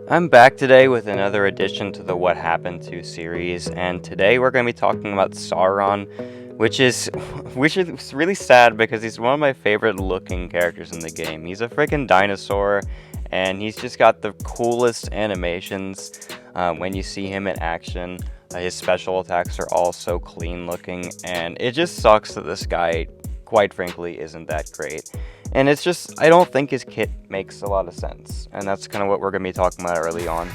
I'm back today with another addition to the What Happened To series, and today we're going to be talking about Sauron, which is really sad because he's one of my favorite looking characters in the game. He's a freaking dinosaur, and he's just got the coolest animations when you see him in action. His special attacks are all so clean looking, and it just sucks that this guy, quite frankly, isn't that great. And it's just, I don't think his kit makes a lot of sense, and that's kind of what we're going to be talking about early on.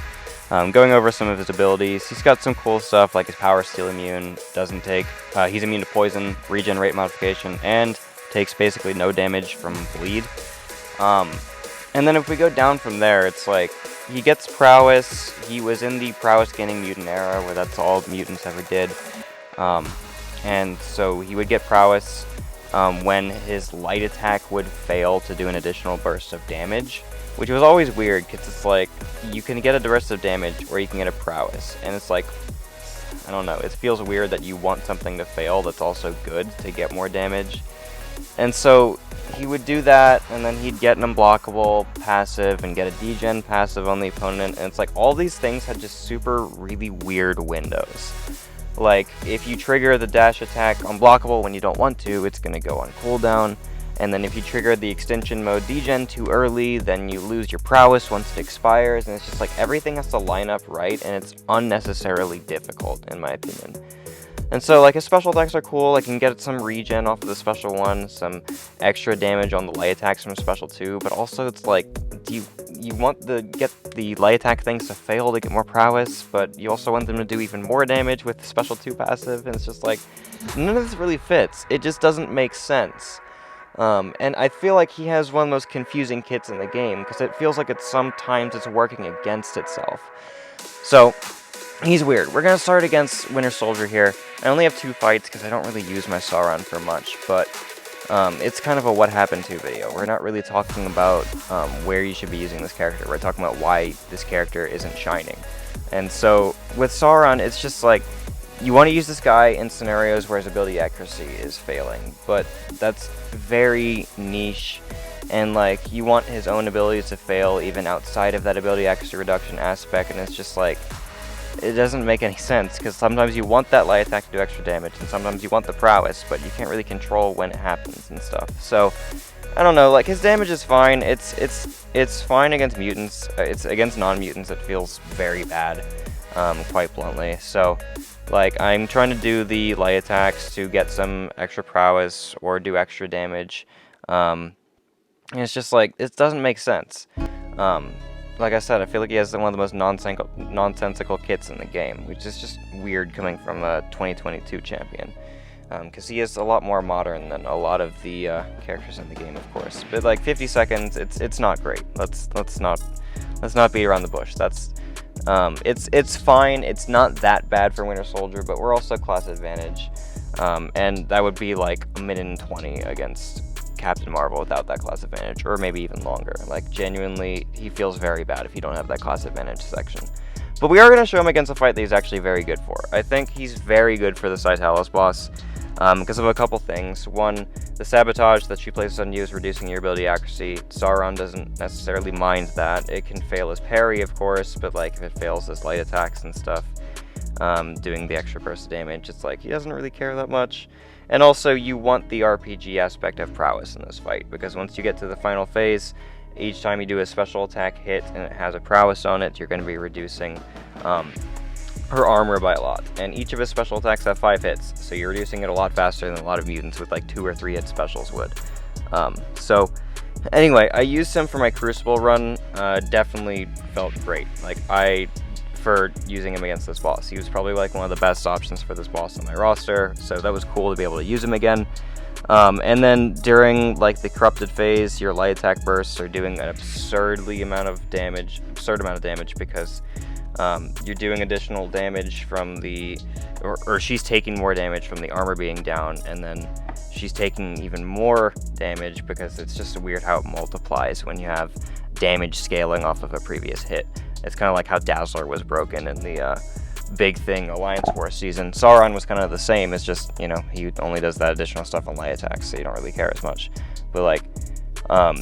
Going over some of his abilities, he's got some cool stuff like his power steel immune, he's immune to poison, regenerate modification, and takes basically no damage from bleed. And then if we go down from there, it's like, he gets prowess. He was in the prowess gaining mutant era, where that's all mutants ever did. And so he would get prowess when his light attack would fail to do an additional burst of damage, which was always weird, because it's like, you can get a burst of damage, or you can get a prowess, and it's like, I don't know, it feels weird that you want something to fail that's also good to get more damage. And so he would do that, and then he'd get an unblockable passive and get a degen passive on the opponent, and it's like all these things had just really weird windows. Like, if you trigger the dash attack unblockable when you don't want to, it's going to go on cooldown, and then if you trigger the extension mode degen too early, then you lose your prowess once it expires, and it's just like everything has to line up right, and it's unnecessarily difficult, in my opinion. And so, like, his special attacks are cool. I can get some regen off of the special one, some extra damage on the light attacks from special 2, but also it's like, do you want to get the light attack things to fail to get more prowess, but you also want them to do even more damage with the special 2 passive, and it's just like, none of this really fits. It just doesn't make sense. And I feel like he has one of the most confusing kits in the game, because it feels like sometimes it's working against itself. So, he's weird. We're going to start against Winter Soldier here. I only have 2 fights because I don't really use my Sauron for much, but it's kind of a what happened to video. We're not really talking about where you should be using this character. We're talking about why this character isn't shining. And so with Sauron, it's just like, you want to use this guy in scenarios where his ability accuracy is failing, but that's very niche, and like, you want his own abilities to fail even outside of that ability accuracy reduction aspect, and it's just like, it doesn't make any sense, because sometimes you want that light attack to do extra damage, and sometimes you want the prowess, but you can't really control when it happens and stuff. So, I don't know, like, his damage is fine. It's fine against mutants. It's against non-mutants, it feels very bad, quite bluntly. So, like, I'm trying to do the light attacks to get some extra prowess or do extra damage. And it's just like, it doesn't make sense. Like I said, I feel like he has one of the most nonsensical kits in the game, which is just weird coming from a 2022 champion. Because he is a lot more modern than a lot of the characters in the game, of course. But like 50 seconds, it's not great. Let's not beat around the bush. It's fine. It's not that bad for Winter Soldier, but we're also class advantage, and that would be like a minute and 20 against Captain Marvel without that class advantage, or maybe even longer. Like, genuinely, he feels very bad if you don't have that class advantage section. But we are going to show him against a fight that he's actually very good for. I think he's very good for the Cytalos boss, because of a couple things. One, the sabotage that she places on you is reducing your ability accuracy. Sauron doesn't necessarily mind that. It can fail his parry, of course, but like, if it fails his light attacks and stuff, doing the extra burst of damage, it's like, he doesn't really care that much. And also, you want the RPG aspect of prowess in this fight, because once you get to the final phase, each time you do a special attack hit and it has a prowess on it, you're going to be reducing her armor by a lot. And each of his special attacks have 5 hits, so you're reducing it a lot faster than a lot of mutants with like 2 or 3 hit specials would. So, anyway, I used him for my Crucible run. Definitely felt great. Like, for using him against this boss. He was probably like one of the best options for this boss on my roster, so that was cool to be able to use him again. And then during like the corrupted phase, your light attack bursts are doing an absurd amount of damage because you're doing additional damage from the, or she's taking more damage from the armor being down, and then she's taking even more damage because it's just weird how it multiplies when you have damage scaling off of a previous hit. It's kind of like how Dazzler was broken in the Big Thing Alliance War season. Sauron was kind of the same, it's just, you know, he only does that additional stuff on light attacks, so you don't really care as much. But like,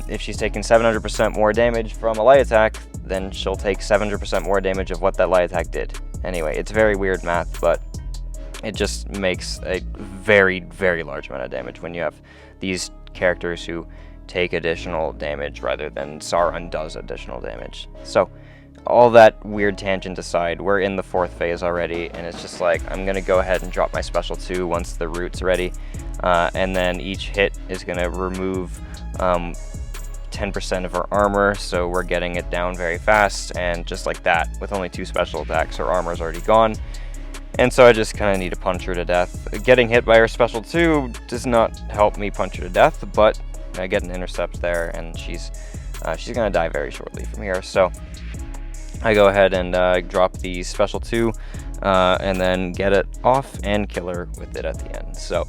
If she's taking 700% more damage from a light attack, then she'll take 700% more damage of what that light attack did. Anyway, it's very weird math, but it just makes a very, very large amount of damage when you have these characters who take additional damage rather than Sauron does additional damage. So, all that weird tangent aside, we're in the 4th phase already, and it's just like, I'm going to go ahead and drop my special 2 once the root's ready, and then each hit is going to remove 10% of her armor, so we're getting it down very fast, and just like that, with only 2 special attacks, her armor's already gone. And so I just kind of need to punch her to death. Getting hit by her special 2 does not help me punch her to death, but I get an intercept there, and she's going to die very shortly from here. So I go ahead and drop the special 2, and then get it off and kill her with it at the end. So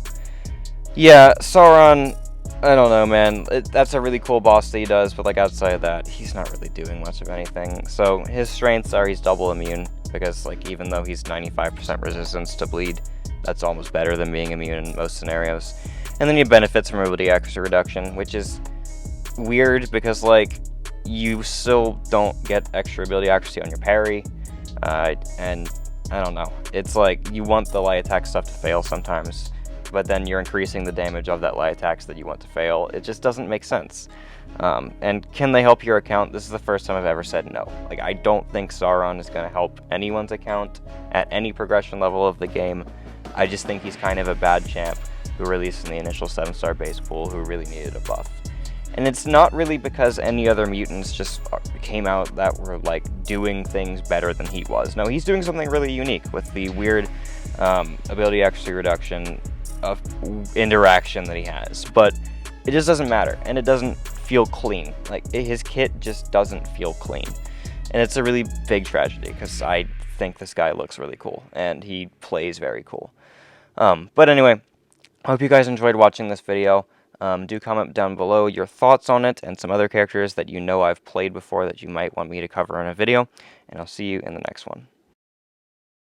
yeah, Sauron, I don't know, man. That's a really cool boss that he does, but like outside of that, he's not really doing much of anything. So his strengths are he's double immune, because like even though he's 95% resistance to bleed, that's almost better than being immune in most scenarios. And then he benefits from ability accuracy reduction, which is weird because like you still don't get extra ability accuracy on your parry, and I don't know. It's like you want the light attack stuff to fail sometimes, but then you're increasing the damage of that light attacks that you want to fail. It just doesn't make sense. And can they help your account? This is the first time I've ever said no. Like, I don't think Sauron is going to help anyone's account at any progression level of the game. I just think he's kind of a bad champ who released in the initial 7-star base pool who really needed a buff. And it's not really because any other mutants just came out that were like doing things better than he was. No, he's doing something really unique with the weird ability accuracy reduction of interaction that he has, but it just doesn't matter, and it doesn't feel clean. Like, his kit just doesn't feel clean, and it's a really big tragedy because I think this guy looks really cool and he plays very cool. But anyway, I hope you guys enjoyed watching this video. Do comment down below your thoughts on it and some other characters that you know I've played before that you might want me to cover in a video, and I'll see you in the next one.